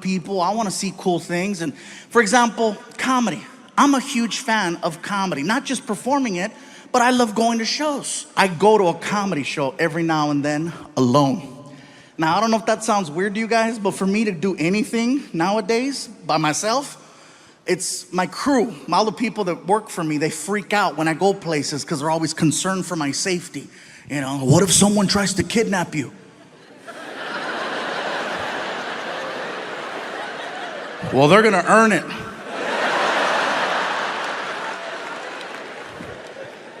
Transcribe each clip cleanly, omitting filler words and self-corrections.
meet people. I want to see cool things. And for example, comedy. I'm a huge fan of comedy, not just performing it, but I love going to shows. I go to a comedy show every now and then alone. Now, I don't know if that sounds weird to you guys, but for me to do anything nowadays by myself, it's my crew, all the people that work for me, they freak out when I go places because they're always concerned for my safety. You know, what if someone tries to kidnap you? Well, they're gonna earn it.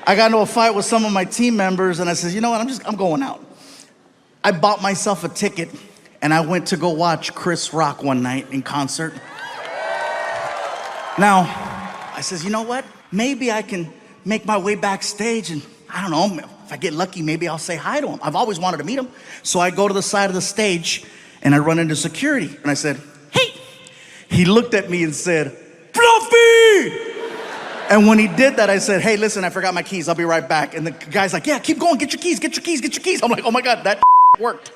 I got into a fight with some of my team members and I said, you know what, I'm going out. I bought myself a ticket and I went to go watch Chris Rock one night in concert. Now, I says, you know what? Maybe I can make my way backstage and I don't know, if I get lucky, maybe I'll say hi to him. I've always wanted to meet him. So I go to the side of the stage and I run into security and I said, hey. He looked at me and said, Fluffy! And when he did that, I said, hey, listen, I forgot my keys. I'll be right back. And the guy's like, yeah, keep going. Get your keys, get your keys, get your keys. I'm like, oh my God, that worked.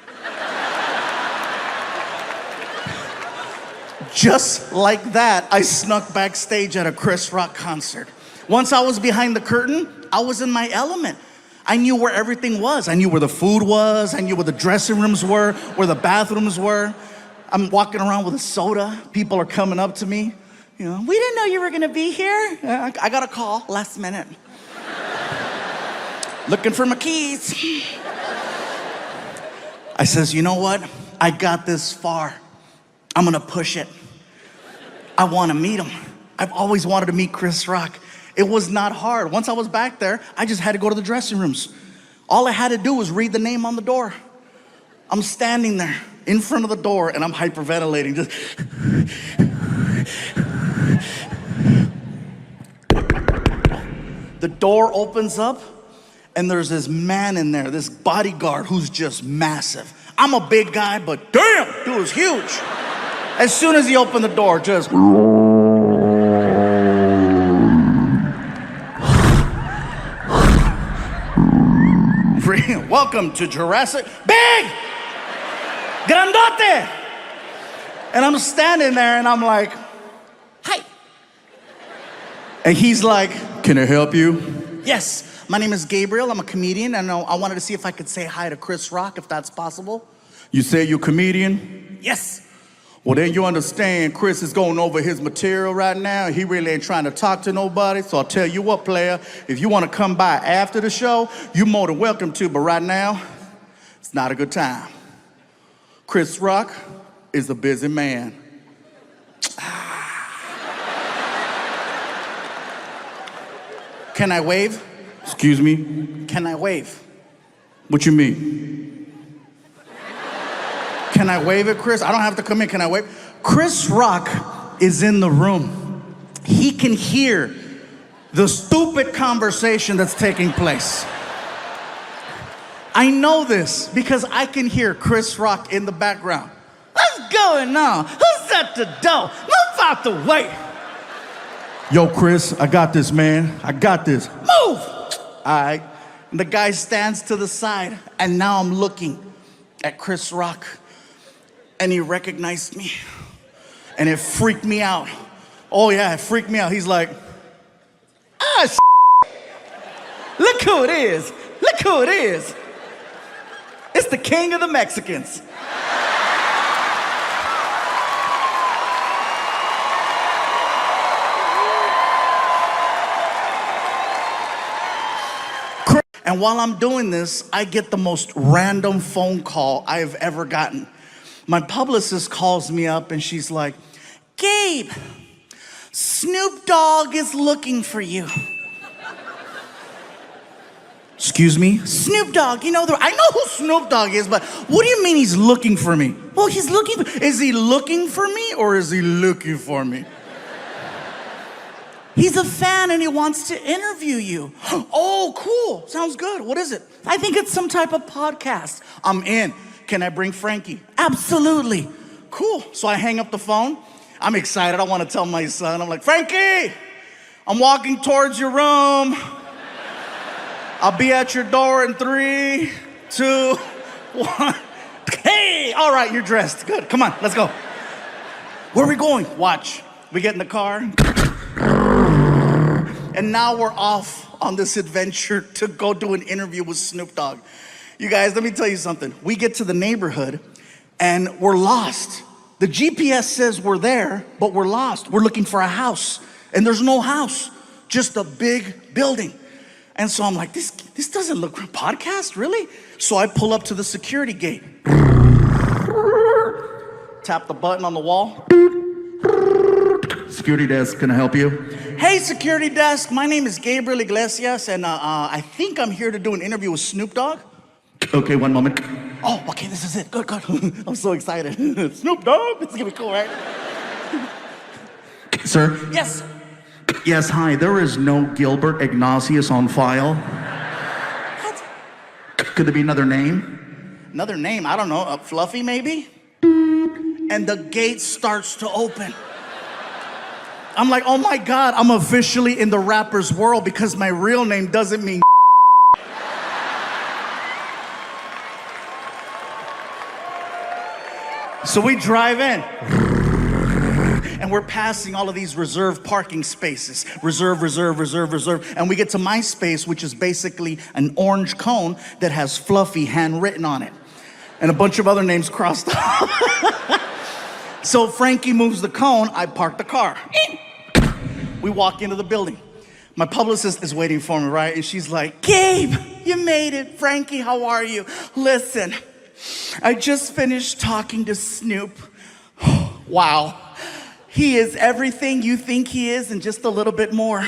Just like that, I snuck backstage at a Chris Rock concert. Once I was behind the curtain, I was in my element. I knew where everything was. I knew where the food was. I knew where the dressing rooms were, where the bathrooms were. I'm walking around with a soda. People are coming up to me. You know, we didn't know you were gonna be here. I got a call last minute. Looking for my keys. I says, you know what? I got this far. I'm gonna push it. I wanna meet him. I've always wanted to meet Chris Rock. It was not hard. Once I was back there, I just had to go to the dressing rooms. All I had to do was read the name on the door. I'm standing there in front of the door and I'm hyperventilating. Just the door opens up and there's this man in there, this bodyguard who's just massive. I'm a big guy, but damn, dude was huge. As soon as he opened the door, just welcome to Jurassic. Big! Grandote! And I'm standing there and I'm like, hi. And he's like, can I help you? Yes, my name is Gabriel. I'm a comedian and I wanted to see if I could say hi to Chris Rock, if that's possible. You say you're a comedian? Yes. Well, then you understand Chris is going over his material right now. He really ain't trying to talk to nobody. So I'll tell you what, player, if you want to come by after the show, you're more than welcome to. But right now, it's not a good time. Chris Rock is a busy man. Can I wave? Excuse me? Can I wave? What you mean? Can I wave at Chris? I don't have to come in. Can I wave? Chris Rock is in the room. He can hear the stupid conversation that's taking place. I know this because I can hear Chris Rock in the background. What's going on? Who's at the door? Move out the way. Yo, Chris, I got this, man. I got this. Move! All right. And the guy stands to the side, and now I'm looking at Chris Rock. And he recognized me. And it freaked me out. Oh yeah, it freaked me out. He's like, look who it is. Look who it is. It's the king of the Mexicans. And while I'm doing this, I get the most random phone call I have ever gotten. My publicist calls me up and she's like, Gabe, Snoop Dogg is looking for you. Excuse me? Snoop Dogg, you know, I know who Snoop Dogg is, but what do you mean he's looking for me? Well, he's looking for, is he looking for me or is he looking for me? He's a fan and he wants to interview you. Oh, cool, sounds good. What is it? I think it's some type of podcast. I'm in. Can I bring Frankie? Absolutely. Cool. So I hang up the phone. I'm excited. I want to tell my son. I'm like, Frankie, I'm walking towards your room. I'll be at your door in 3, 2, 1. Hey, all right, you're dressed. Good. Come on, let's go. Where are we going? Watch. We get in the car. And now we're off on this adventure to go do an interview with Snoop Dogg. You guys, let me tell you something. We get to the neighborhood and we're lost. The GPS says we're there, but we're lost. We're looking for a house and there's no house, just a big building. And so I'm like, this doesn't look like a podcast, really? So I pull up to the security gate. Tap the button on the wall. Security desk, can I help you? Hey, security desk, my name is Gabriel Iglesias, and I think I'm here to do an interview with Snoop Dogg. Okay, one moment. Oh, okay, this is it. Good. I'm so excited. Snoop Dogg? This is gonna be cool, right? Sir? Yes. Yes, hi. There is no Gilbert Ignatius on file. What? Could there be another name? Another name? I don't know. Fluffy, maybe? And the gate starts to open. I'm like, oh my God, I'm officially in the rapper's world because my real name doesn't mean So we drive in. And we're passing all of these reserved parking spaces. Reserve. And we get to my space, which is basically an orange cone that has Fluffy handwritten on it. And a bunch of other names crossed off. So Frankie moves the cone, I park the car. We walk into the building. My publicist is waiting for me, right? And she's like, Gabe, you made it. Frankie, how are you? Listen, I just finished talking to Snoop. Wow. He is everything you think he is and just a little bit more.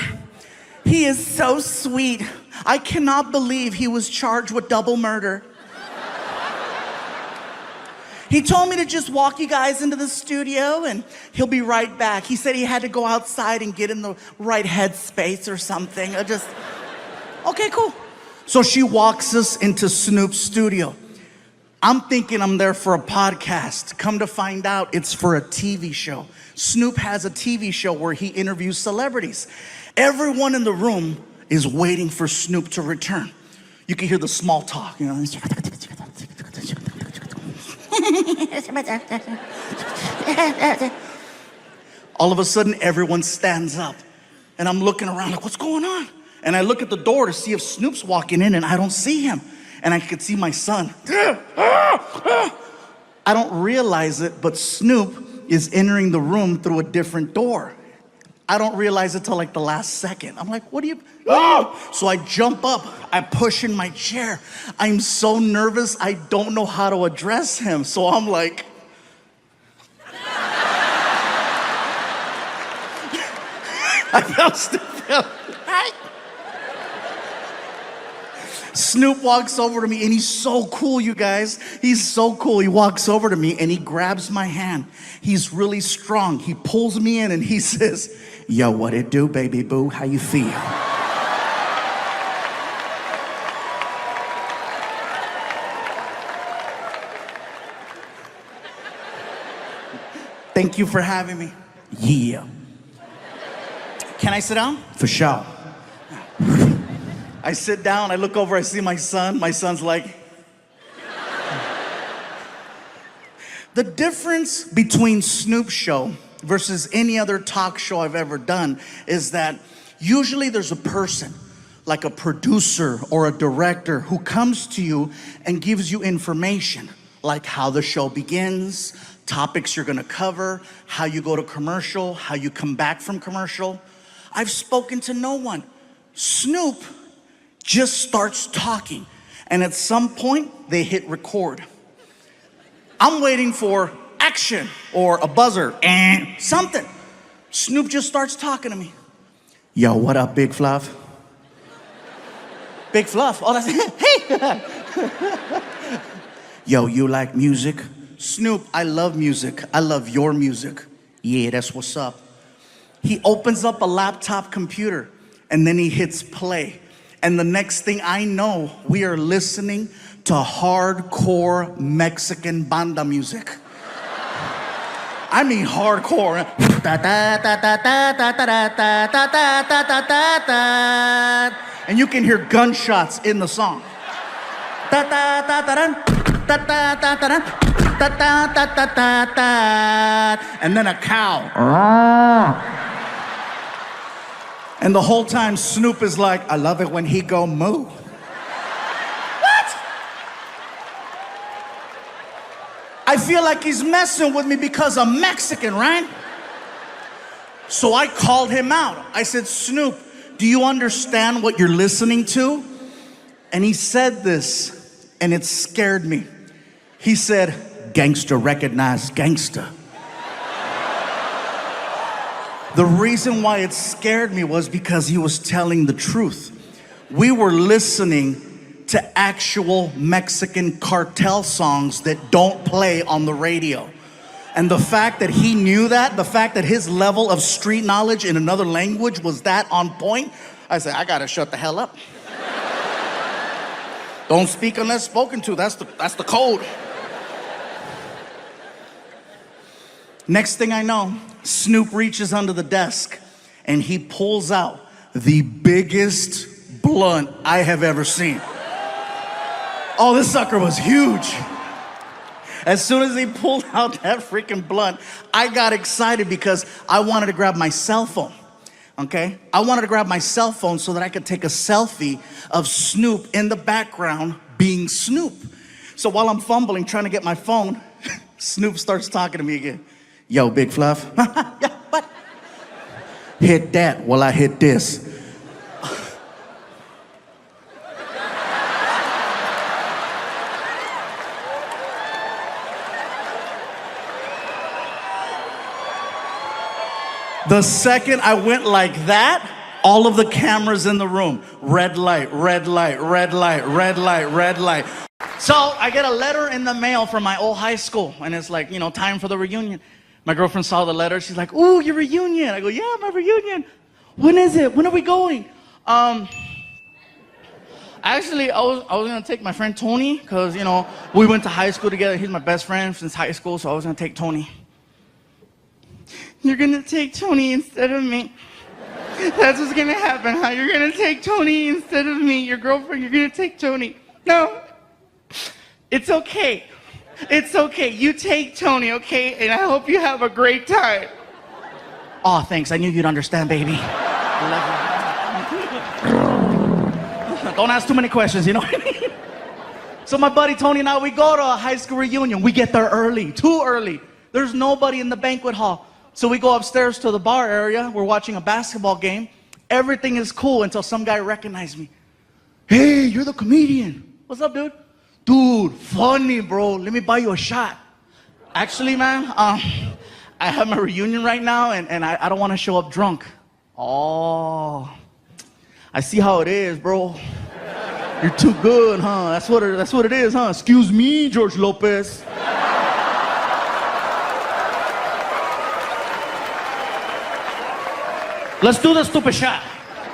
He is so sweet. I cannot believe he was charged with double murder. He told me to just walk you guys into the studio and he'll be right back. He said he had to go outside and get in the right headspace or something. Okay, cool. So she walks us into Snoop's studio. I'm thinking I'm there for a podcast. Come to find out, it's for a TV show. Snoop has a TV show where he interviews celebrities. Everyone in the room is waiting for Snoop to return. You can hear the small talk, you know. All of a sudden, everyone stands up. And I'm looking around like, what's going on? And I look at the door to see if Snoop's walking in, and I don't see him. And I could see my son. I don't realize it, but Snoop is entering the room through a different door. I don't realize it till like the last second. I'm like, what are you? So I jump up, I push in my chair. I'm so nervous, I don't know how to address him. So I'm like, I felt stupid. Snoop walks over to me and he's so cool, you guys. He's so cool. He walks over to me and he grabs my hand. He's really strong. He pulls me in and he says, yo, what it do, baby boo? How you feel? Thank you for having me. Yeah. Can I sit down? For sure. I sit down, I look over, I see my son. My son's like... The difference between Snoop's show versus any other talk show I've ever done is that usually there's a person, like a producer or a director, who comes to you and gives you information, like how the show begins, topics you're gonna cover, how you go to commercial, how you come back from commercial. I've spoken to no one. Snoop just starts talking, and at some point, they hit record. I'm waiting for action or a buzzer and something. Snoop just starts talking to me. Yo, what up, Big Fluff? Big Fluff? Oh, that's hey! Yo, you like music? Snoop, I love music. I love your music. Yeah, that's what's up. He opens up a laptop computer, and then he hits play. And the next thing I know, we are listening to hardcore Mexican banda music. I mean hardcore. And you can hear gunshots in the song. ta ta ta ta ta ta, and then a cow. And the whole time Snoop is like, I love it when he go moo. What? I feel like he's messing with me because I'm Mexican, right? So I called him out. I said, Snoop, do you understand what you're listening to? And he said this, and it scared me. He said, gangster recognize gangster. The reason why it scared me was because he was telling the truth. We were listening to actual Mexican cartel songs that don't play on the radio. And the fact that he knew that, the fact that his level of street knowledge in another language was that on point, I said, I gotta shut the hell up. Don't speak unless spoken to. That's the code. Next thing I know, Snoop reaches under the desk and he pulls out the biggest blunt I have ever seen. Oh, this sucker was huge. As soon as he pulled out that freaking blunt, I got excited because I wanted to grab my cell phone. Okay? I wanted to grab my cell phone so that I could take a selfie of Snoop in the background being Snoop. So while I'm fumbling, trying to get my phone, Snoop starts talking to me again. Yo, Big Fluff. Yeah, what? Hit that while I hit this. The second I went like that, all of the cameras in the room, red light, red light, red light, red light, red light. So I get a letter in the mail from my old high school, and it's like, you know, time for the reunion. My girlfriend saw the letter. She's like, ooh, your reunion. I go, yeah, my reunion. When is it? When are we going? Actually, I was gonna take my friend Tony, because, you know, we went to high school together. He's my best friend since high school, so I was gonna take Tony. You're gonna take Tony instead of me. That's what's gonna happen, huh? You're gonna take Tony instead of me. Your girlfriend, you're gonna take Tony. No, it's okay. It's okay. You take Tony, okay? And I hope you have a great time. Oh, thanks. I knew you'd understand, baby. I love you. Don't ask too many questions, you know what I mean? So my buddy Tony and I, we go to a high school reunion. We get there early, too early. There's nobody in the banquet hall. So we go upstairs to the bar area. We're watching a basketball game. Everything is cool until some guy recognized me. Hey, you're the comedian. What's up, dude? Dude, funny, bro. Let me buy you a shot. Actually, man, I have my reunion right now, and I don't want to show up drunk. Oh, I see how it is, bro. You're too good, huh? That's what it is, huh? Excuse me, George Lopez. Let's do the stupid shot.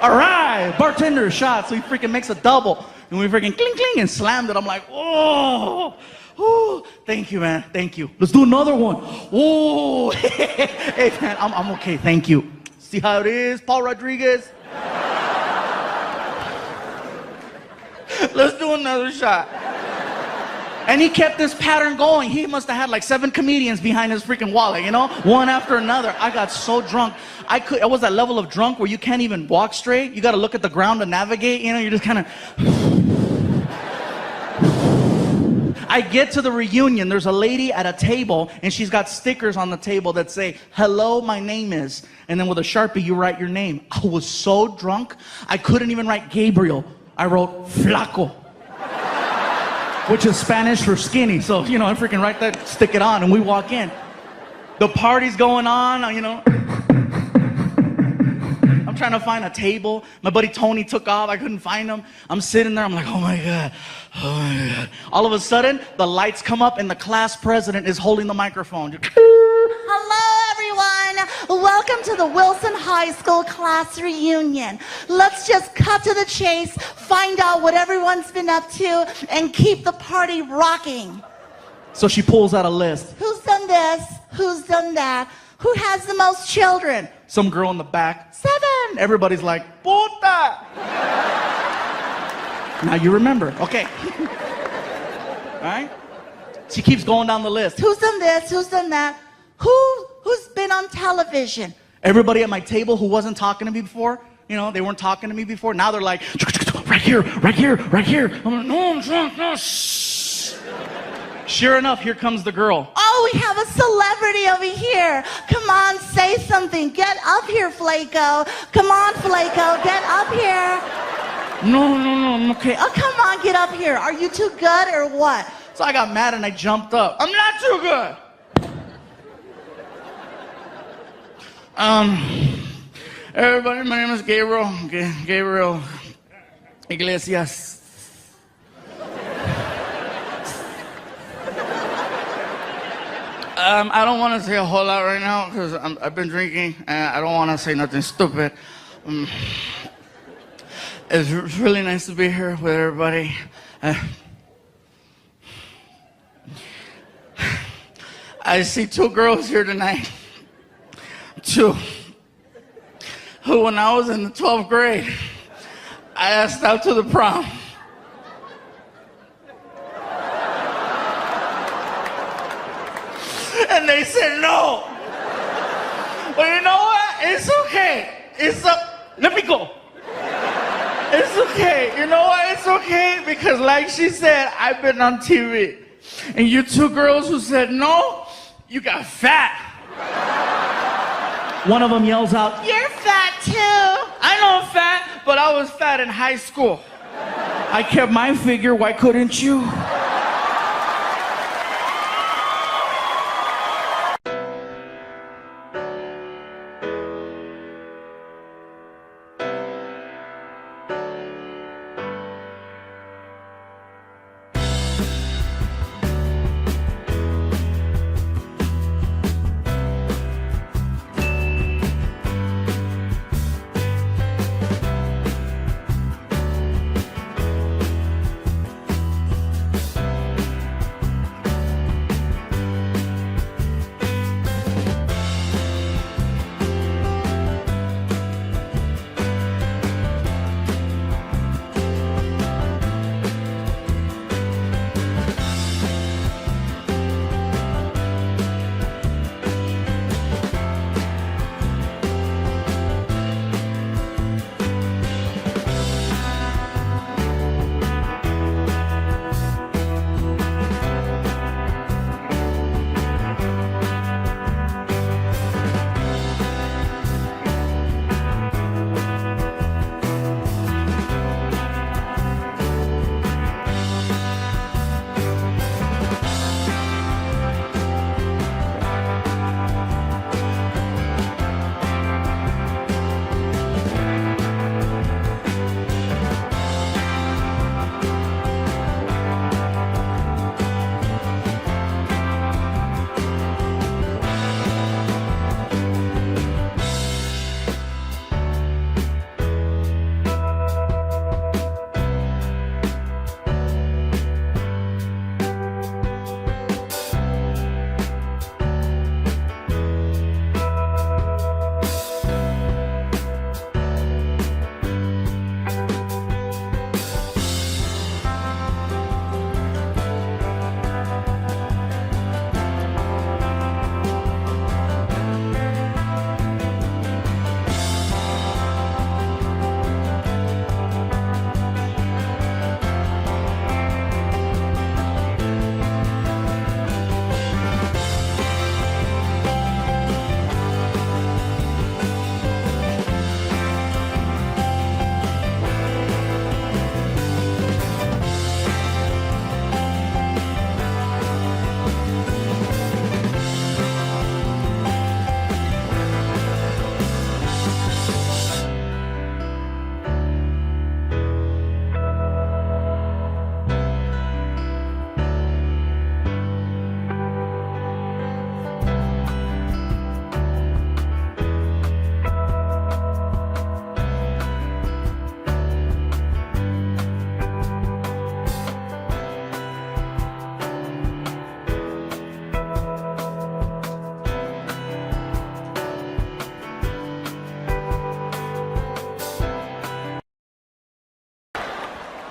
All right, bartender shot. So he freaking makes a double. And we freaking cling, cling, and slammed it. I'm like, oh, thank you, man. Thank you. Let's do another one. Oh, hey, man, I'm okay. Thank you. See how it is, Paul Rodriguez? Let's do another shot. And he kept this pattern going. He must have had like 7 comedians behind his freaking wallet, you know? One after another. I got so drunk. I was that level of drunk where you can't even walk straight. You got to look at the ground to navigate, you know? You're just kind of... I get to the reunion. There's a lady at a table, and she's got stickers on the table that say, hello, my name is. And then with a Sharpie, you write your name. I was so drunk, I couldn't even write Gabriel. I wrote Flaco, which is Spanish for skinny. So, you know, I freaking write that, stick it on, and we walk in. The party's going on, you know. I'm trying to find a table. My buddy Tony took off. I couldn't find him. I'm sitting there. I'm like, oh my God. Oh my God. All of a sudden, the lights come up, and the class president is holding the microphone. Hello, everyone. Welcome to the Wilson High School class reunion. Let's just cut to the chase, find out what everyone's been up to, and keep the party rocking. So she pulls out a list. Who's done this? Who's done that? Who has the most children? Some girl in the back. 7. Everybody's like, puta. Now you remember. Okay. All right? She keeps going down the list. Who's done this? Who's done that? Who's been on television? Everybody at my table who wasn't talking to me before, you know, they weren't talking to me before. Now they're like, right here, right here, right here. I'm like, no, shh. Sure enough, here comes the girl. Oh, we have a celebrity over here. Come on, say something. Get up here, Flaco. Come on, Flaco, get up here. No, I'm okay. Oh, come on, get up here. Are you too good or what? So I got mad and I jumped up. I'm not too good. Everybody, my name is Gabriel. Gabriel Iglesias. I don't want to say a whole lot right now because I've been drinking and I don't want to say nothing stupid. It's really nice to be here with everybody. I see two girls here tonight. Two. Who, when I was in the 12th grade, I asked out to the prom. And they said no. But you know what? It's okay. Let me go. It's okay. You know what? It's okay because like she said, I've been on TV. And you two girls who said no, you got fat. One of them yells out, You're fat too. I know I'm fat, but I was fat in high school. I kept my figure, why couldn't you?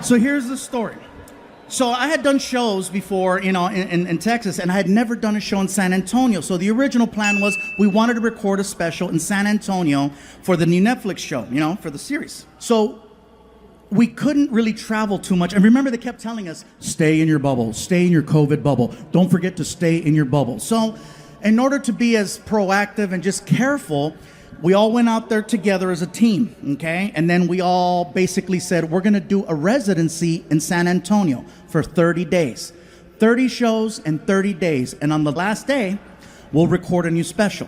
So here's the story. So I had done shows before, in Texas, and I had never done a show in San Antonio. So the original plan was we wanted to record a special in San Antonio for the new Netflix show, for the series. So we couldn't really travel too much. And remember, they kept telling us, stay in your bubble, stay in your COVID bubble. Don't forget to stay in your bubble. So in order to be as proactive and just careful, we all went out there together as a team, okay? And then we all basically said, we're gonna do a residency in San Antonio for 30 days. 30 shows in 30 days. And on the last day, we'll record a new special.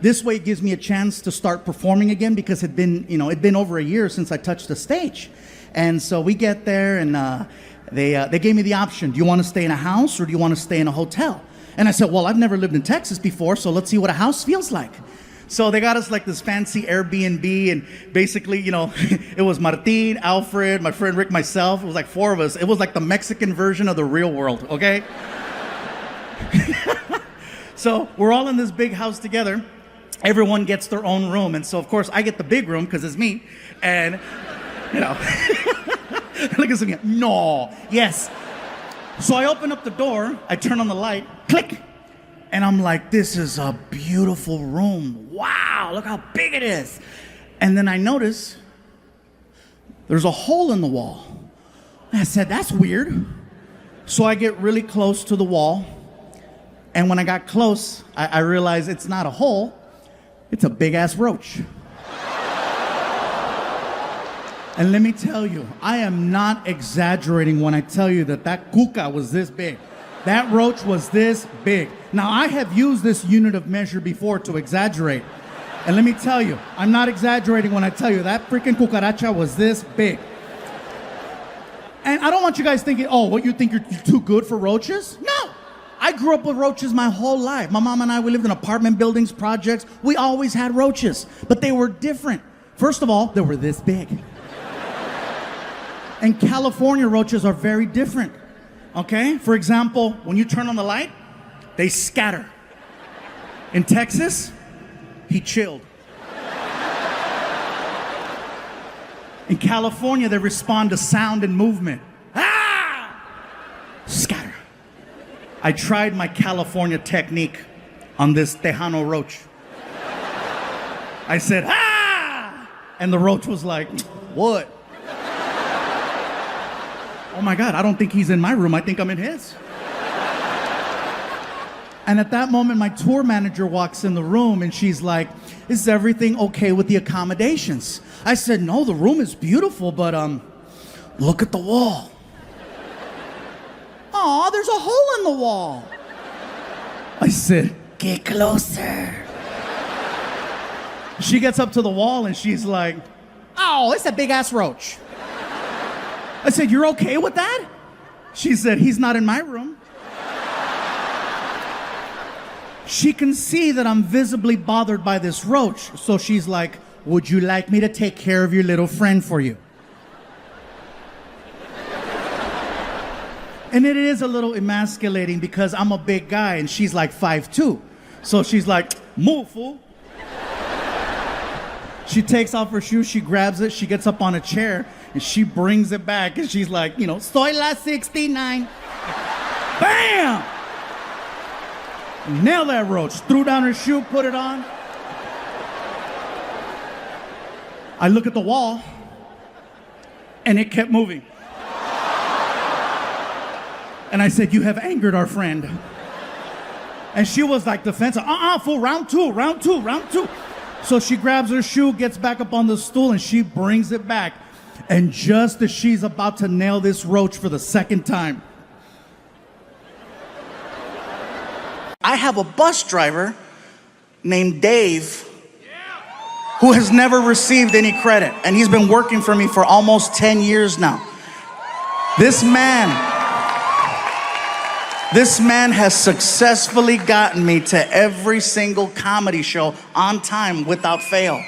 This way it gives me a chance to start performing again because it'd been over a year since I touched the stage. And so we get there and they gave me the option. Do you wanna stay in a house or do you wanna stay in a hotel? And I said, well, I've never lived in Texas before, so let's see what a house feels like. So they got us like this fancy Airbnb, and basically, it was Martin, Alfred, my friend Rick, myself. It was like 4 of us. It was like the Mexican version of the real world, okay? So we're all in this big house together. Everyone gets their own room. And so, of course, I get the big room because it's me. And, look at me. No, yes. So I open up the door. I turn on the light. Click. And I'm like, this is a beautiful room. Wow, look how big it is. And then I notice there's a hole in the wall. And I said, that's weird. So I get really close to the wall. And when I got close, I realized it's not a hole, it's a big ass roach. And let me tell you, I am not exaggerating when I tell you that cuca was this big. That roach was this big. Now, I have used this unit of measure before to exaggerate. And let me tell you, I'm not exaggerating when I tell you that freaking cucaracha was this big. And I don't want you guys thinking, oh, what, you think you're too good for roaches? No! I grew up with roaches my whole life. My mom and I, we lived in apartment buildings, projects. We always had roaches, but they were different. First of all, they were this big. And California roaches are very different. Okay? For example, when you turn on the light, they scatter. In Texas, he chilled. In California, they respond to sound and movement. Ah! Scatter. I tried my California technique on this Tejano roach. I said, ah! And the roach was like, what? Oh my God, I don't think he's in my room. I think I'm in his. And at that moment, my tour manager walks in the room and she's like, is everything okay with the accommodations? I said, no, the room is beautiful, but look at the wall. Aw, there's a hole in the wall. I said, get closer. She gets up to the wall and she's like, oh, it's a big ass roach. I said, you're okay with that? She said, he's not in my room. She can see that I'm visibly bothered by this roach. So she's like, would you like me to take care of your little friend for you? And it is a little emasculating because I'm a big guy and she's like 5'2". So she's like, move, fool. She takes off her shoes, she grabs it, she gets up on a chair, and she brings it back, and she's like, soy la 69. Bam! Nailed that roach. Threw down her shoe, put it on. I look at the wall, and it kept moving. And I said, you have angered our friend. And she was like defensive. Fool, round two. So she grabs her shoe, gets back up on the stool, and she brings it back. And just as she's about to nail this roach for the second time, I have a bus driver named Dave who has never received any credit. And he's been working for me for almost 10 years now. This man has successfully gotten me to every single comedy show on time without fail.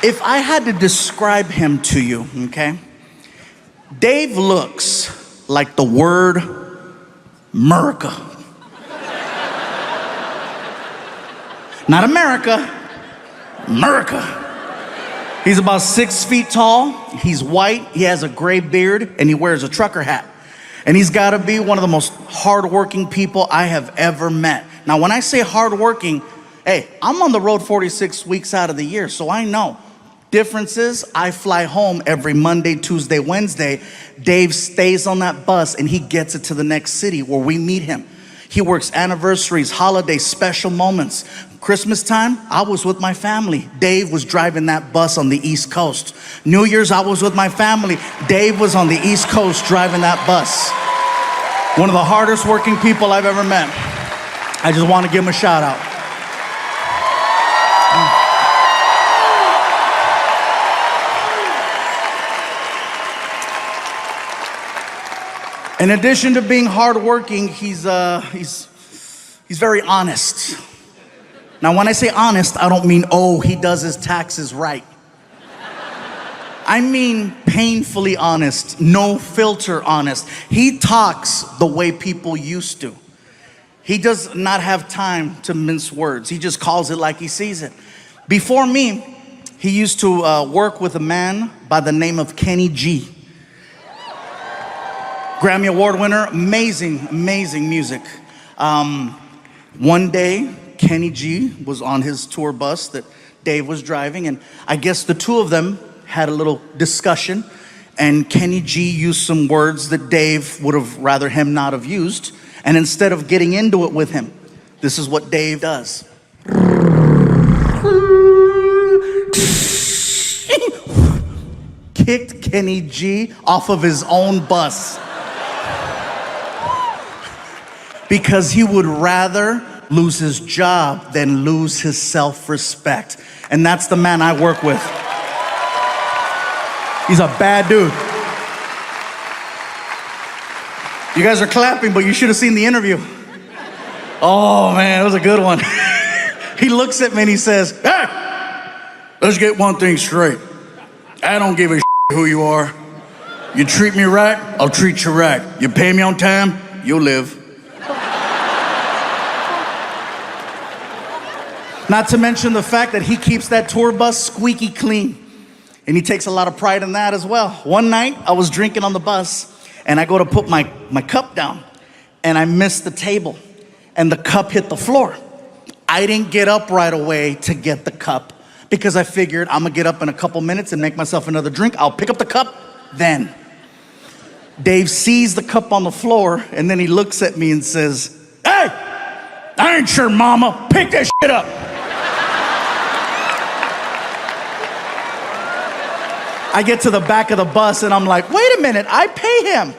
If I had to describe him to you, okay? Dave looks like the word America. Not America, America. He's about 6 feet tall. He's white. He has a gray beard, and he wears a trucker hat. And he's got to be one of the most hardworking people I have ever met. Now, when I say hardworking, hey, I'm on the road 46 weeks out of the year, so I know. Difference is, I fly home every Monday, Tuesday, Wednesday. Dave stays on that bus, and he gets it to the next city where we meet him. He works anniversaries, holidays, special moments. Christmas time, I was with my family. Dave was driving that bus on the East Coast. New Year's, I was with my family. Dave was on the East Coast driving that bus. One of the hardest working people I've ever met. I just want to give him a shout out. In addition to being hardworking, he's very honest. Now, when I say honest, I don't mean, oh, he does his taxes right. I mean painfully honest, no filter honest. He talks the way people used to. He does not have time to mince words. He just calls it like he sees it. Before me, he used to work with a man by the name of Kenny G. Grammy Award winner, amazing, amazing music. One day, Kenny G was on his tour bus that Dave was driving, and I guess the two of them had a little discussion, and Kenny G used some words that Dave would have rather him not have used, and instead of getting into it with him, this is what Dave does. Kicked Kenny G off of his own bus. Because he would rather lose his job than lose his self-respect. And that's the man I work with. He's a bad dude. You guys are clapping, but you should have seen the interview. Oh man, it was a good one. He looks at me and he says, hey, let's get one thing straight. I don't give a shit who you are. You treat me right, I'll treat you right. You pay me on time, you'll live. Not to mention the fact that he keeps that tour bus squeaky clean. And he takes a lot of pride in that as well. One night, I was drinking on the bus, and I go to put my cup down, and I missed the table, and the cup hit the floor. I didn't get up right away to get the cup, because I figured I'm gonna get up in a couple minutes and make myself another drink. I'll pick up the cup then. Dave sees the cup on the floor, and then he looks at me and says, hey, I ain't your mama, pick that shit up. I get to the back of the bus and I'm like, wait a minute, I pay him.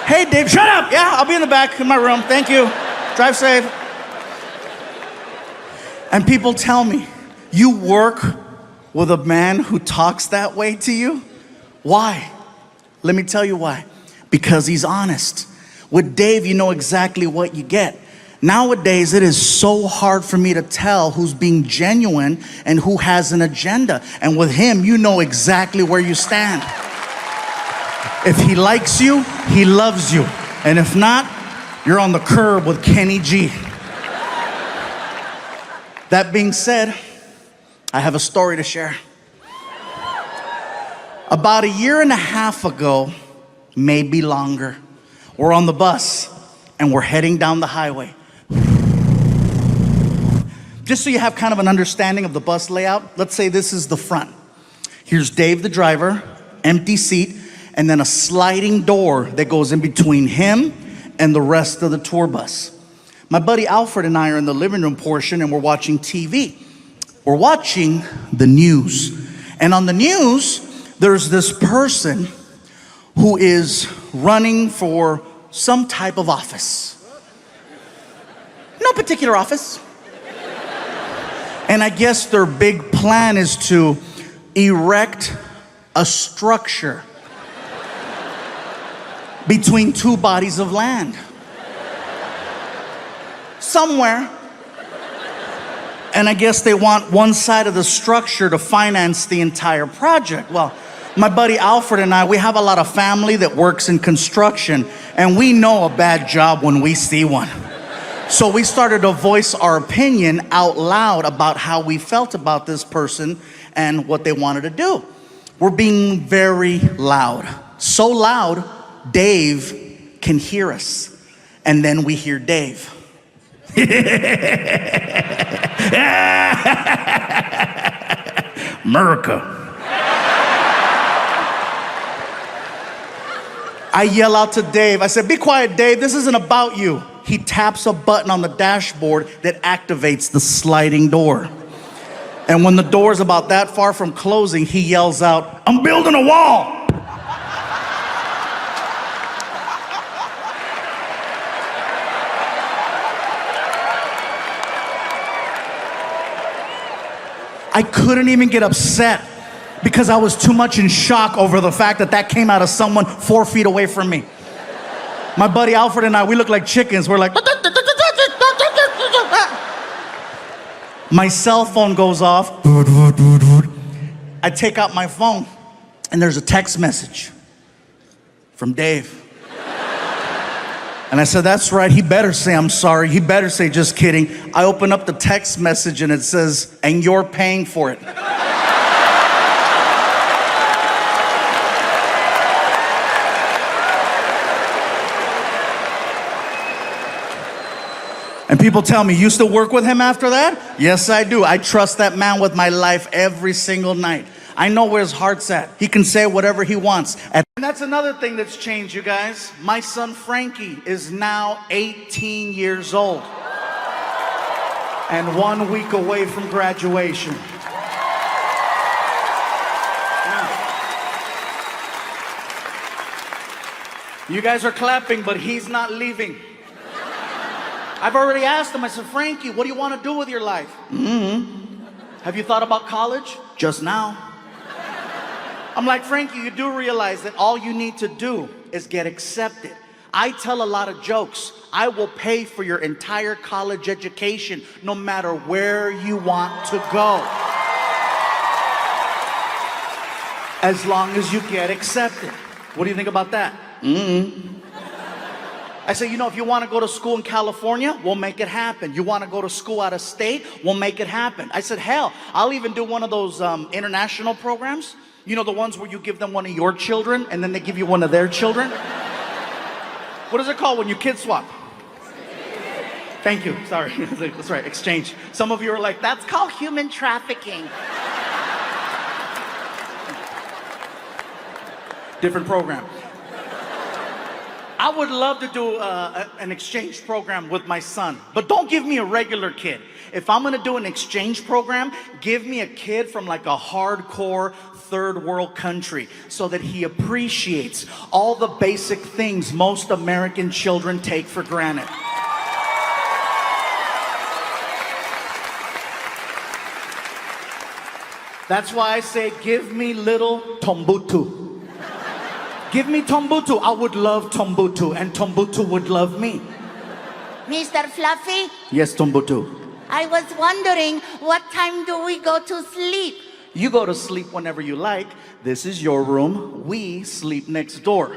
Hey, Dave, shut up. Yeah, I'll be in the back in my room. Thank you. Drive safe. And people tell me, you work with a man who talks that way to you? Why? Let me tell you why. Because he's honest. With Dave, you know exactly what you get. Nowadays, it is so hard for me to tell who's being genuine and who has an agenda. And with him, you know exactly where you stand. If he likes you, he loves you. And if not, you're on the curb with Kenny G. That being said, I have a story to share. About 1.5 years ago, maybe longer, we're on the bus and we're heading down the highway. Just so you have kind of an understanding of the bus layout, let's say this is the front. Here's Dave, the driver, empty seat, and then a sliding door that goes in between him and the rest of the tour bus. My buddy Alfred and I are in the living room portion and we're watching TV. We're watching the news. And on the news, there's this person who is running for some type of office. No particular office. And I guess their big plan is to erect a structure between two bodies of land. Somewhere. And I guess they want one side of the structure to finance the entire project. Well, my buddy Alfred and I, we have a lot of family that works in construction, and we know a bad job when we see one. So we started to voice our opinion out loud about how we felt about this person and what they wanted to do. We're being very loud. So loud, Dave can hear us. And then we hear Dave. America. I yell out to Dave. I said, be quiet, Dave. This isn't about you. He taps a button on the dashboard that activates the sliding door. And when the door is about that far from closing, he yells out, I'm building a wall. I couldn't even get upset because I was too much in shock over the fact that that came out of someone 4 feet away from me. My buddy Alfred and I, we look like chickens. We're like, my cell phone goes off. I take out my phone and there's a text message from Dave. And I said, that's right, he better say I'm sorry. He better say just kidding. I open up the text message and it says, and you're paying for it. And people tell me, you still work with him after that? Yes, I do. I trust that man with my life every single night. I know where his heart's at. He can say whatever he wants. And that's another thing that's changed, you guys. My son Frankie is now 18 years old. And 1 week away from graduation. You guys are clapping, but he's not leaving. I've already asked him, I said, Frankie, what do you want to do with your life? Have you thought about college? Just now. I'm like, Frankie, you do realize that all you need to do is get accepted. I tell a lot of jokes. I will pay for your entire college education, no matter where you want to go. As long as you get accepted. What do you think about that? I say, you know, if you want to go to school in California, we'll make it happen. You want to go to school out of state, we'll make it happen. I said, hell, I'll even do one of those international programs. You know, the ones where you give them one of your children and then they give you one of their children? What is it called when you kid swap? Thank you, sorry. That's right, exchange. Some of you are like, that's called human trafficking. Different program. I would love to do an exchange program with my son, but don't give me a regular kid. If I'm gonna do an exchange program, give me a kid from like a hardcore third world country so that he appreciates all the basic things most American children take for granted. That's why I say, give me little Tombutu. Give me Tombutu. I would love Tombutu, and Tombutu would love me. Mr. Fluffy, Yes, Tombutu. I was wondering, what time do we go to sleep? You go to sleep whenever you like. This is your room. We sleep next door.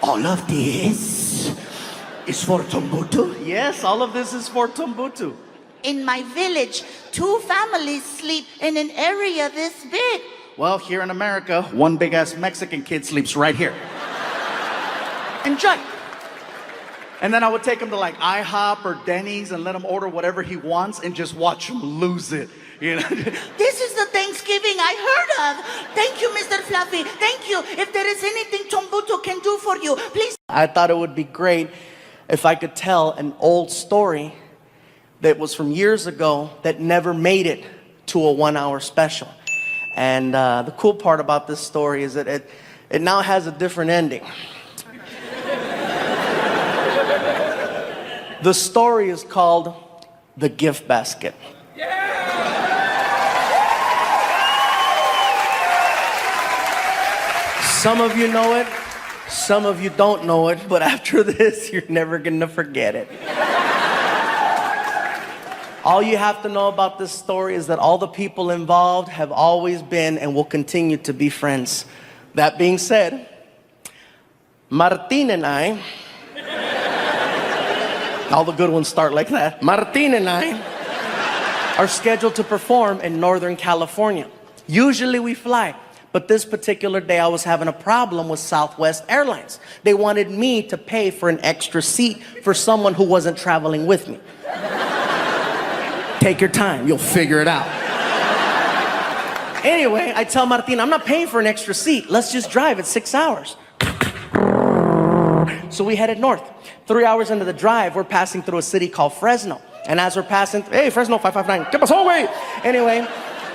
All of this is for Tombutu? Yes, all of this is for Tombutu. In my village, 2 families sleep in an area this big. Well, here in America, one big-ass Mexican kid sleeps right here. Enjoy. And then I would take him to like IHOP or Denny's and let him order whatever he wants and just watch him lose it. You know? This is the Thanksgiving I heard of. Thank you, Mr. Fluffy. Thank you. If there is anything Tombutu can do for you, please. I thought it would be great if I could tell an old story that was from years ago that never made it to a 1-hour special. And the cool part about this story is that it now has a different ending. The story is called The Gift Basket. Some of you know it, some of you don't know it, but after this, you're never gonna forget it. All you have to know about this story is that all the people involved have always been and will continue to be friends. That being said, Martin and I, all the good ones start like that. Martin and I are scheduled to perform in Northern California. Usually we fly, but this particular day I was having a problem with Southwest Airlines. They wanted me to pay for an extra seat for someone who wasn't traveling with me. Take your time, you'll figure it out. Anyway, I tell Martin, I'm not paying for an extra seat. Let's just drive, it's 6 hours. So we headed north. 3 hours into the drive, we're passing through a city called Fresno. And as we're passing, hey, Fresno 559, ¿qué pasó, güey? Anyway,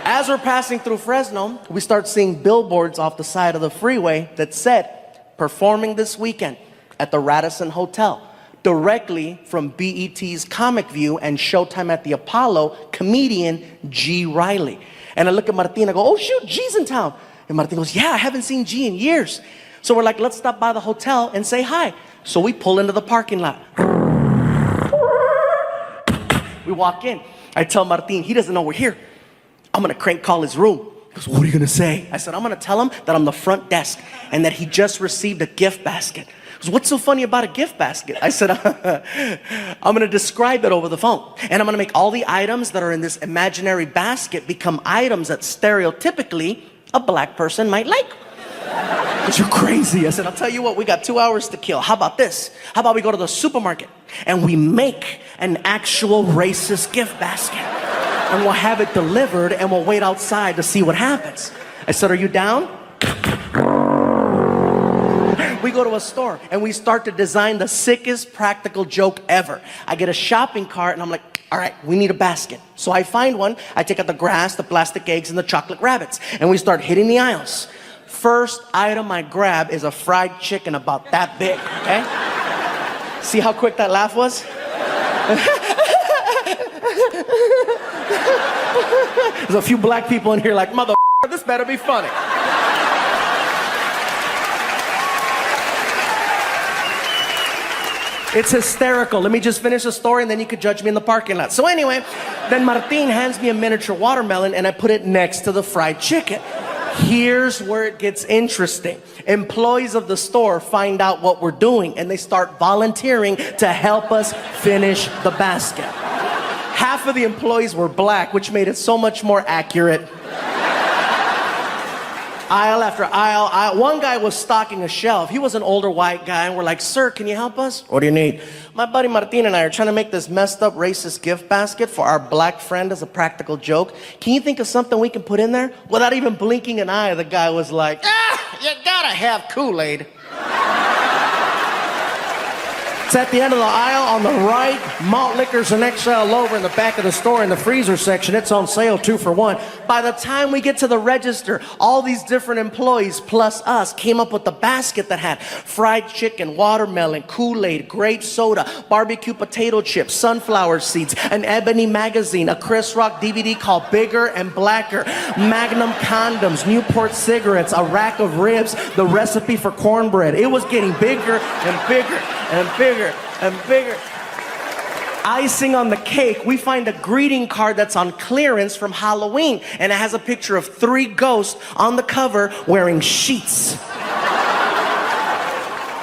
as we're passing through Fresno, we start seeing billboards off the side of the freeway that said, performing this weekend at the Radisson Hotel, directly from BET's Comic View and Showtime at the Apollo, comedian G. Riley. And I look at Martin, I go, oh shoot, G's in town. And Martin goes, yeah, I haven't seen G in years. So we're like, let's stop by the hotel and say hi. So we pull into the parking lot. We walk in. I tell Martin, he doesn't know we're here. I'm gonna crank call his room. He goes, what are you gonna say? I said, I'm gonna tell him that I'm the front desk and that he just received a gift basket. He goes, what's so funny about a gift basket? I said, I'm gonna describe it over the phone. And I'm gonna make all the items that are in this imaginary basket become items that stereotypically a black person might like. But you're crazy. I said, I'll tell you what, we got 2 hours to kill. How about this? How about we go to the supermarket and we make an actual racist gift basket and we'll have it delivered and we'll wait outside to see what happens. I said, are you down? We go to a store and we start to design the sickest practical joke ever. I get a shopping cart and I'm like, all right, we need a basket. So I find one, I take out the grass, the plastic eggs, and the chocolate rabbits, and we start hitting the aisles. First item I grab is a fried chicken about that big, okay? See how quick that laugh was? There's a few black people in here like, mother, this better be funny. It's hysterical. Let me just finish the story and then you could judge me in the parking lot. So anyway, then Martin hands me a miniature watermelon and I put it next to the fried chicken. Here's where it gets interesting. Employees of the store find out what we're doing and they start volunteering to help us finish the basket. Half of the employees were black, which made it so much more accurate. Aisle after aisle. One guy was stocking a shelf. He was an older white guy, and we're like, sir, can you help us? What do you need? My buddy Martin and I are trying to make this messed up racist gift basket for our black friend as a practical joke. Can you think of something we can put in there? Without even blinking an eye, the guy was like, you gotta have Kool-Aid. It's at the end of the aisle on the right. Malt liquors and XL over in the back of the store in the freezer section. It's on sale 2 for $1. By the time we get to the register, all these different employees plus us came up with the basket that had fried chicken, watermelon, Kool-Aid, grape soda, barbecue potato chips, sunflower seeds, an Ebony magazine, a Chris Rock DVD called Bigger and Blacker, Magnum condoms, Newport cigarettes, a rack of ribs, the recipe for cornbread. It was getting bigger and bigger and bigger and bigger. Icing on the cake, we find a greeting card that's on clearance from Halloween, and it has a picture of 3 ghosts on the cover wearing sheets.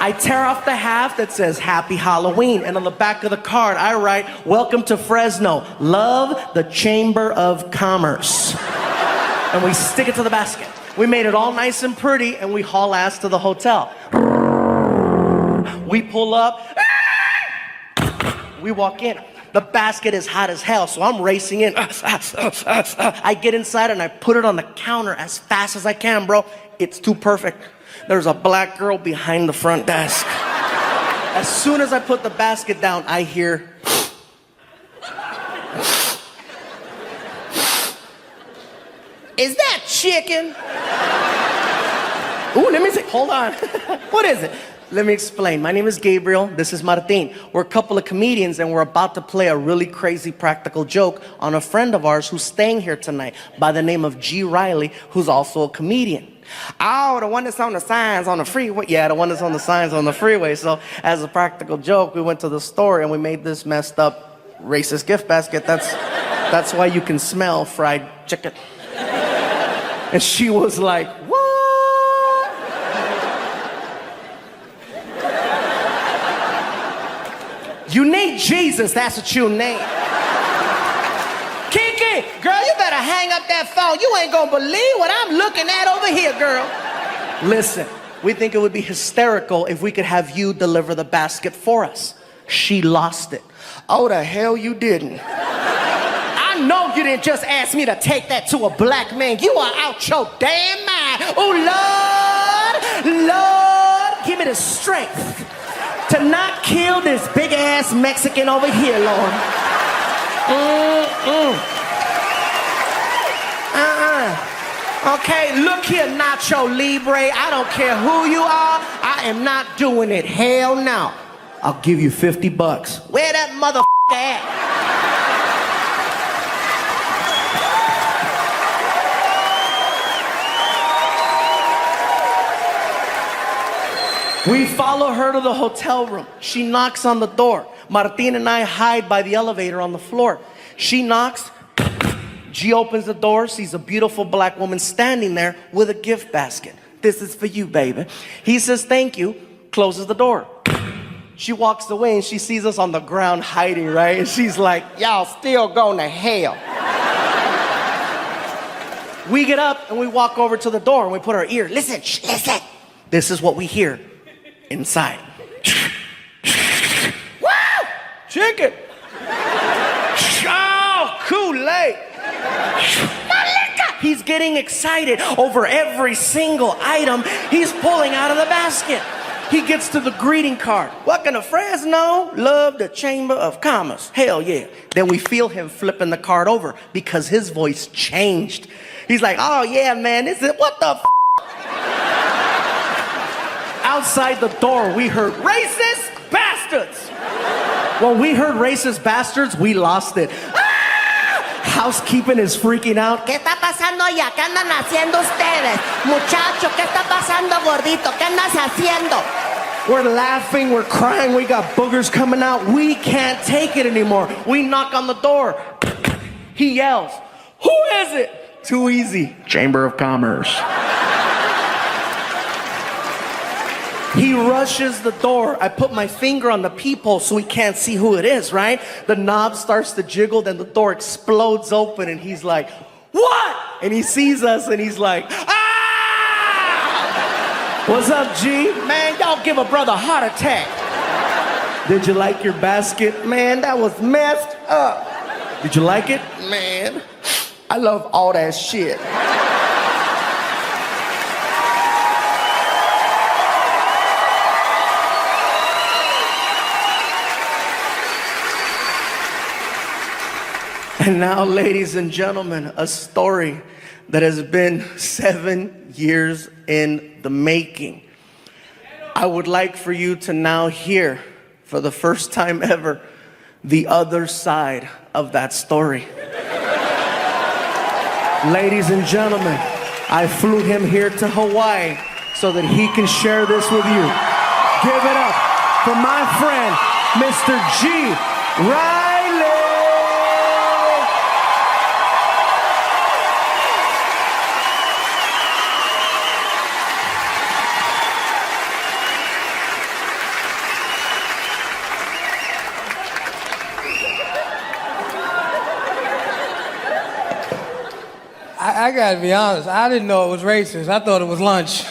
I tear off the half that says Happy Halloween, and on the back of the card I write, welcome to Fresno, love the Chamber of Commerce. And we stick it to the basket. We made it all nice and pretty, and we haul ass to the hotel. We pull up, we walk in. The basket is hot as hell, so I'm racing in. I get inside and I put it on the counter as fast as I can, bro. It's too perfect. There's a black girl behind the front desk. As soon as I put the basket down, I hear, is that chicken? Ooh, let me see, hold on. What is it? Let me explain. My name is Gabriel. This is Martin. We're a couple of comedians and we're about to play a really crazy practical joke on a friend of ours who's staying here tonight by the name of G. Riley, who's also a comedian. Oh, the one that's on the signs on the freeway. Yeah, the one that's on the signs on the freeway. So as a practical joke, we went to the store and we made this messed up racist gift basket. That's why you can smell fried chicken. And she was like, what? You need Jesus, that's what you need. Kiki! Girl, you better hang up that phone. You ain't gonna believe what I'm looking at over here, girl. Listen, we think it would be hysterical if we could have you deliver the basket for us. She lost it. Oh, the hell you didn't. I know you didn't just ask me to take that to a black man. You are out your damn mind. Oh, Lord, give me the strength to not kill this big-ass Mexican over here, Lord. Okay, look here, Nacho Libre. I don't care who you are. I am not doing it. Hell no. I'll give you $50. Where that motherfucker at? We follow her to the hotel room. She knocks on the door. Martin and I hide by the elevator on the floor. She knocks. G opens the door, sees a beautiful black woman standing there with a gift basket. This is for you, baby. He says, thank you, closes the door. She walks away and she sees us on the ground hiding, right? And she's like, y'all still going to hell. We get up and we walk over to the door and we put our ear. Listen, listen. This is what we hear inside. Woo! Chicken. Oh, Kool-Aid. He's getting excited over every single item he's pulling out of the basket. He gets to the greeting card. Welcome to Fresno. Love the Chamber of Commerce. Hell yeah. Then we feel him flipping the card over because his voice changed. He's like, oh yeah, man, this is, what the f? Outside the door, we heard racist bastards. When we heard racist bastards, we lost it. Housekeeping is freaking out. ¿Qué está pasando allá? ¿Qué andan haciendo ustedes? Muchacho, ¿qué está pasando, gordito? ¿Qué andas haciendo? We're laughing, we're crying, we got boogers coming out. We can't take it anymore. We knock on the door. He yells, who is it? Too easy. Chamber of Commerce. He rushes the door. I put my finger on the peephole so he can't see who it is, right? The knob starts to jiggle, then the door explodes open and he's like, what? And he sees us and he's like, ah! What's up, G? Man, y'all give a brother a heart attack. Did you like your basket? Man, that was messed up. Did you like it? Man, I love all that shit. And now, ladies and gentlemen, a story that has been 7 years in the making. I would like for you to now hear, for the first time ever, the other side of that story. Ladies and gentlemen, I flew him here to Hawaii so that he can share this with you. Give it up for my friend, Mr. G. Riley. I gotta be honest, I didn't know it was racist. I thought it was lunch.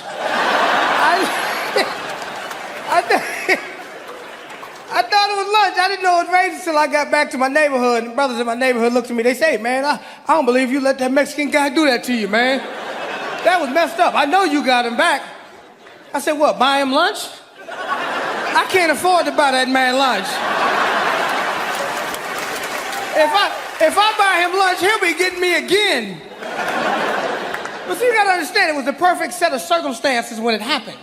I thought it was lunch. I didn't know it was racist till I got back to my neighborhood. And brothers in my neighborhood looked at me. They say, man, I don't believe you let that Mexican guy do that to you, man. That was messed up. I know you got him back. I said, what, buy him lunch? I can't afford to buy that man lunch. If I buy him lunch, he'll be getting me again. But see, you gotta understand, it was the perfect set of circumstances when it happened.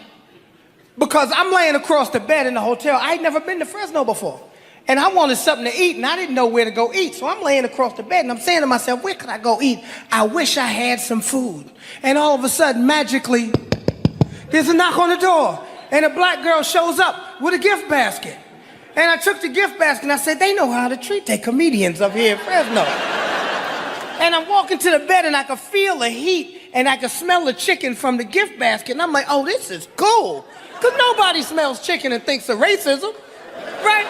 Because I'm laying across the bed in the hotel. I had never been to Fresno before. And I wanted something to eat, and I didn't know where to go eat. So I'm laying across the bed, and I'm saying to myself, where could I go eat? I wish I had some food. And all of a sudden, magically, there's a knock on the door. And a black girl shows up with a gift basket. And I took the gift basket, and I said, they know how to treat their comedians up here in Fresno. And I'm walking to the bed, and I could feel the heat, and I could smell the chicken from the gift basket. And I'm like, oh, this is cool. Because nobody smells chicken and thinks of racism, right?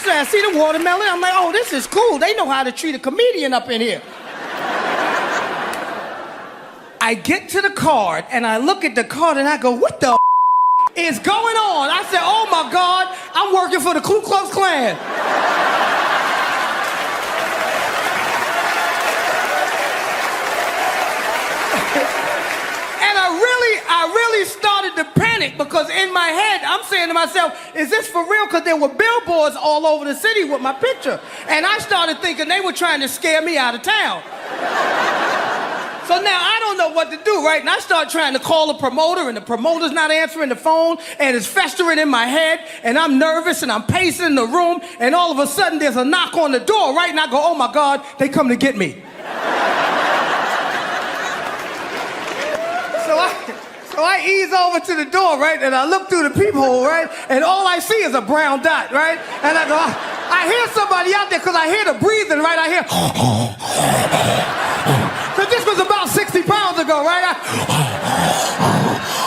I see the watermelon. I'm like, oh, this is cool. They know how to treat a comedian up in here. I get to the card, and I look at the card, and I go, what the is going on? I said, oh, my God, I'm working for the Ku Klux Klan. I really started to panic because in my head, I'm saying to myself, is this for real? Because there were billboards all over the city with my picture. And I started thinking they were trying to scare me out of town. So now I don't know what to do, right? And I start trying to call a promoter, and the promoter's not answering the phone, and it's festering in my head, and I'm nervous, and I'm pacing in the room, and all of a sudden there's a knock on the door, right? And I go, oh my God, they come to get me. So I ease over to the door, right? And I look through the peephole, right? And all I see is a brown dot, right? And I go, I hear somebody out there because I hear the breathing, right? I hear, because this was about 60 pounds ago, right?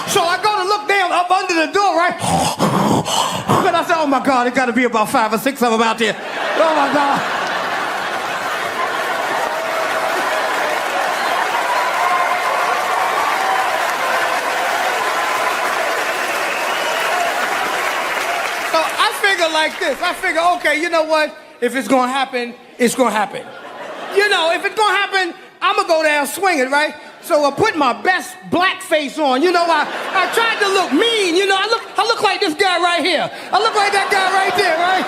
So I go to look down up under the door, right? But I said, oh my God, it got to be about 5 or 6 of them out there. Oh my God. Like this. I figure, okay, you know what? If it's gonna happen, it's gonna happen. You know, if it's gonna happen, I'm gonna go down swinging, right? So I put my best black face on. You know, I tried to look mean. You know, I look like this guy right here. I look like that guy right there, right?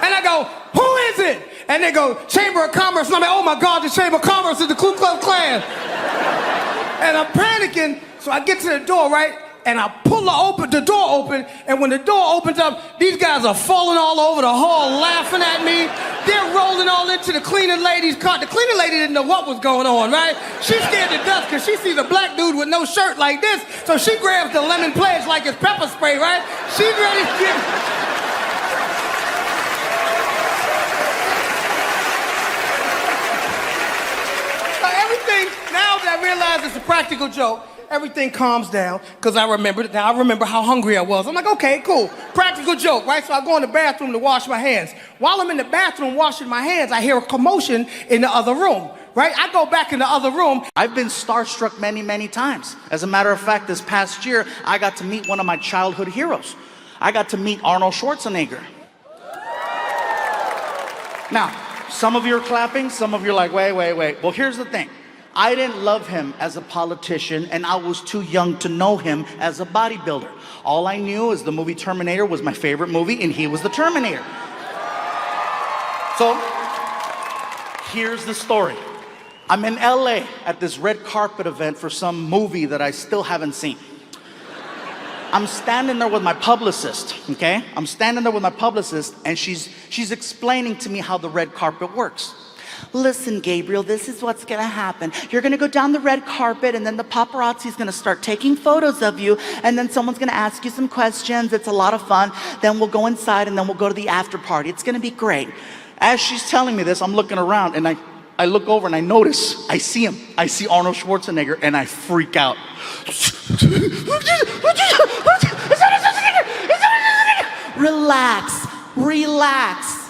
And I go, who is it? And they go, Chamber of Commerce. And I'm like, oh my God, the Chamber of Commerce is the Ku Klux Klan. And I'm panicking, so I get to the door, right? And I pull the door open, and when the door opens up, these guys are falling all over the hall, laughing at me. They're rolling all into the cleaning lady's car. The cleaning lady didn't know what was going on, right? She's scared to death because she sees a black dude with no shirt like this, so she grabs the lemon pledge like it's pepper spray, right? She's ready to get... Everything, now that I realize it's a practical joke, everything calms down because I remember how hungry I was. I'm like, okay, cool. Practical joke, right? So I go in the bathroom to wash my hands. While I'm in the bathroom washing my hands, I hear a commotion in the other room, right? I go back in the other room. I've been starstruck many, many times. As a matter of fact, this past year, I got to meet one of my childhood heroes. I got to meet Arnold Schwarzenegger. Now, some of you are clapping, some of you are like, wait. Well, here's the thing. I didn't love him as a politician, and I was too young to know him as a bodybuilder. All I knew is the movie Terminator was my favorite movie, and he was the Terminator. So, here's the story. I'm in LA at this red carpet event for some movie that I still haven't seen. I'm standing there with my publicist, okay? I'm standing there with my publicist, and she's explaining to me how the red carpet works. Listen, Gabriel, this is what's gonna happen. You're gonna go down the red carpet, and then the paparazzi's gonna start taking photos of you, and then someone's gonna ask you some questions. It's a lot of fun. Then we'll go inside, and then we'll go to the after party. It's gonna be great. As she's telling me this, I'm looking around, and I look over, and I notice, I see him. I see Arnold Schwarzenegger, and I freak out. Relax.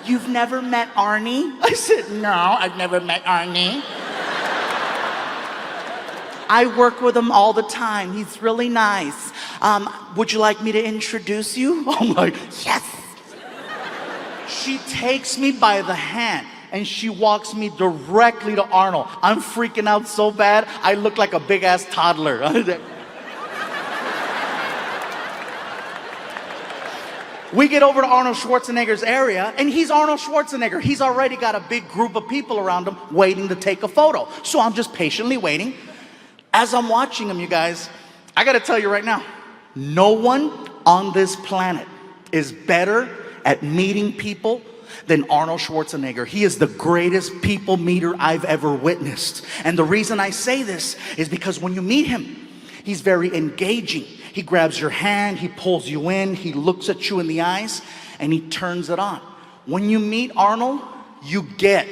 You've never met Arnie? I said, no, I've never met Arnie. I work with him all the time. He's really nice. Would you like me to introduce you? I'm like, yes. She takes me by the hand and she walks me directly to Arnold. I'm freaking out so bad, I look like a big ass toddler. We get over to Arnold Schwarzenegger's area, and he's Arnold Schwarzenegger. He's already got a big group of people around him waiting to take a photo. So I'm just patiently waiting. As I'm watching him, you guys, I gotta tell you right now, no one on this planet is better at meeting people than Arnold Schwarzenegger. He is the greatest people meter I've ever witnessed. And the reason I say this is because when you meet him, he's very engaging. He grabs your hand, he pulls you in, he looks at you in the eyes, and he turns it on. When you meet Arnold, you get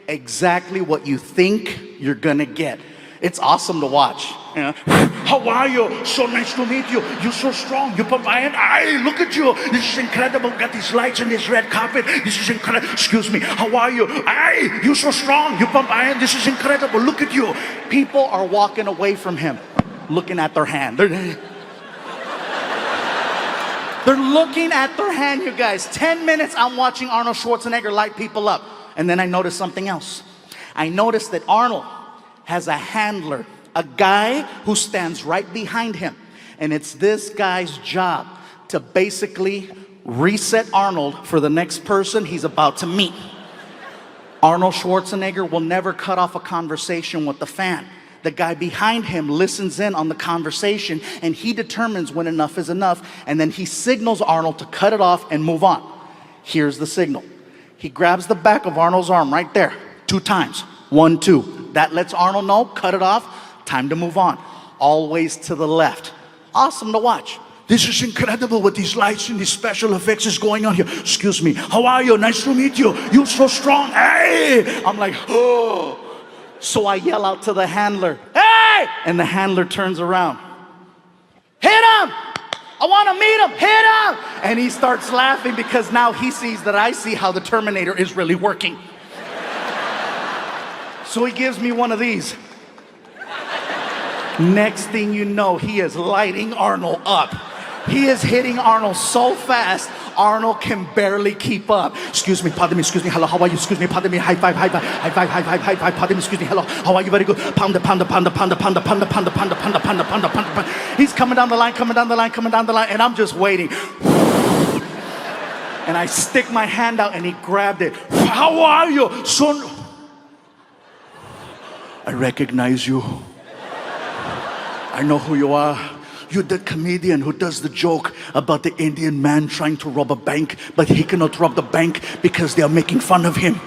exactly what you think you're gonna get. It's awesome to watch. Yeah. How are you? So nice to meet you. You're so strong. You put my hand. Hey, look at you. This is incredible. Got these lights and this red carpet. This is incredible. Excuse me. How are you? Hey, you're so strong. You put my hand. This is incredible. Look at you. People are walking away from him, looking at their hand. They're looking at their hand, you guys. 10 minutes I'm watching Arnold Schwarzenegger light people up. And then I noticed something else. I noticed that Arnold has a handler, a guy who stands right behind him. And it's this guy's job to basically reset Arnold for the next person he's about to meet. Arnold Schwarzenegger will never cut off a conversation with the fan. The guy behind him listens in on the conversation and he determines when enough is enough, and then he signals Arnold to cut it off and move on. Here's the signal. He grabs the back of Arnold's arm right there 2 times. 1, 2. That lets Arnold know, cut it off, time to move on. Always to the left. Awesome to watch. This is incredible what these lights and these special effects is going on here. Excuse me. How are you? Nice to meet you. You're so strong. Hey! I'm like, oh. So I yell out to the handler, hey! And the handler turns around. Hit him! I want to meet him. Hit him! And he starts laughing because now he sees that I see how the Terminator is really working. So he gives me one of these. Next thing you know, he is lighting Arnold up. He is hitting Arnold so fast, Arnold can barely keep up. Excuse me, pardon me, excuse me, hello, how are you? Excuse me, pardon me, high five, high five, high five, high five, high five, pardon me, excuse me, hello, how are you? Very good. Pound, pound, pound, pound, pound, pound, pound, pound, pound, pound, pound. He's coming down the line, coming down the line, coming down the line, and I'm just waiting. And I stick my hand out and he grabbed it. How are you, son? I recognize you. I know who you are. You're the comedian who does the joke about the Indian man trying to rob a bank, but he cannot rob the bank because they are making fun of him.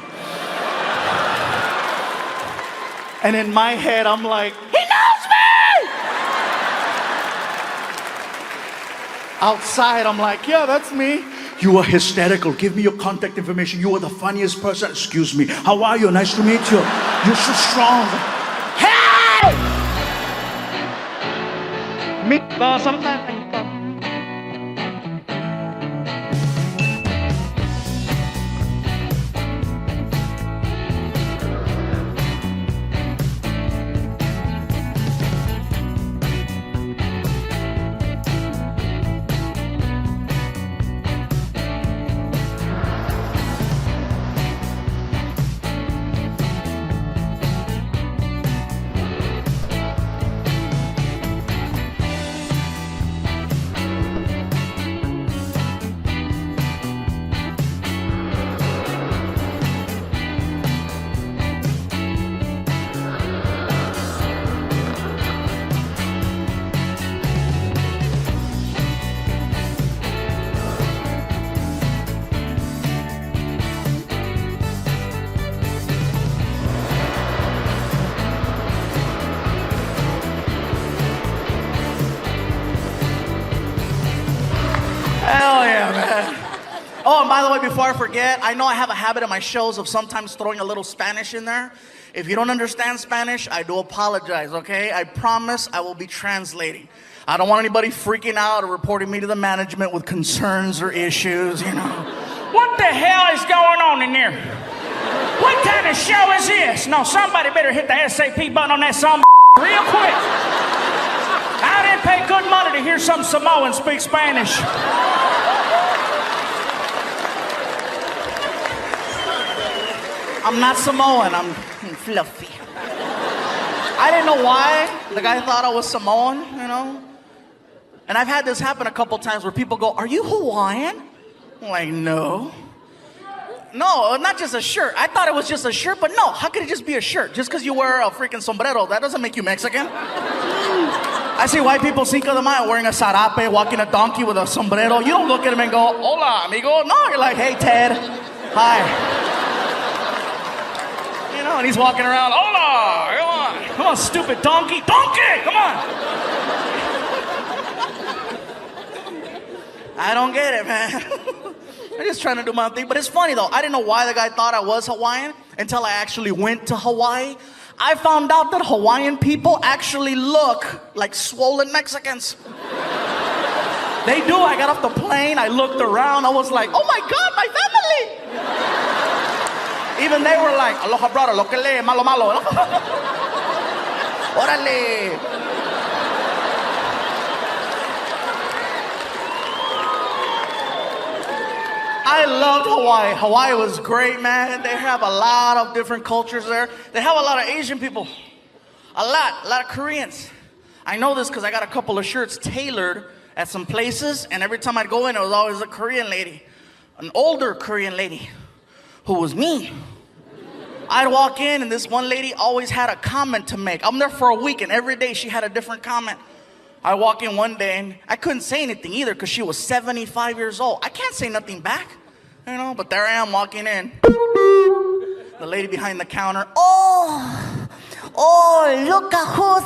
And in my head, I'm like, he knows me! Outside, I'm like, yeah, that's me. You are hysterical. Give me your contact information. You are the funniest person. Excuse me. How are you? Nice to meet you. You're so strong. Hey! Me, sometimes. Hell yeah, man. Oh, and by the way, before I forget, I know I have a habit in my shows of sometimes throwing a little Spanish in there. If you don't understand Spanish, I do apologize, okay? I promise I will be translating. I don't want anybody freaking out or reporting me to the management with concerns or issues, you know. What the hell is going on in there? What kind of show is this? No, somebody better hit the SAP button on that some real quick. I didn't pay good money to hear some Samoan speak Spanish. I'm not Samoan, I'm fluffy. I didn't know why the guy thought I was Samoan, you know? And I've had this happen a couple times where people go, are you Hawaiian? I'm like, no. No, not just a shirt. I thought it was just a shirt, but no, how could it just be a shirt? Just because you wear a freaking sombrero, that doesn't make you Mexican. I see white people Cinco de Mayo wearing a sarape, walking a donkey with a sombrero. You don't look at him and go, hola, amigo. No, you're like, hey, Ted. Hi. You know, and he's walking around, hola, come on. Come on, stupid donkey. Donkey, come on. I don't get it, man. I'm just trying to do my thing. But it's funny, though. I didn't know why the guy thought I was Hawaiian until I actually went to Hawaii. I found out that Hawaiian people actually look like swollen Mexicans. They do. I got off the plane, I looked around, I was like, oh my God, my family! Even they were like, aloha brother, lo que le, malo malo. Orale. I loved Hawaii. Hawaii was great, man. They have a lot of different cultures there. They have a lot of Asian people. A lot of Koreans. I know this because I got a couple of shirts tailored at some places, and every time I'd go in, it was always a Korean lady. An older Korean lady who was mean. I'd walk in, and this one lady always had a comment to make. I'm there for a week, and every day she had a different comment. I walk in one day, and I couldn't say anything either because she was 75 years old. I can't say nothing back, you know, but there I am walking in. The lady behind the counter, Oh, look at who's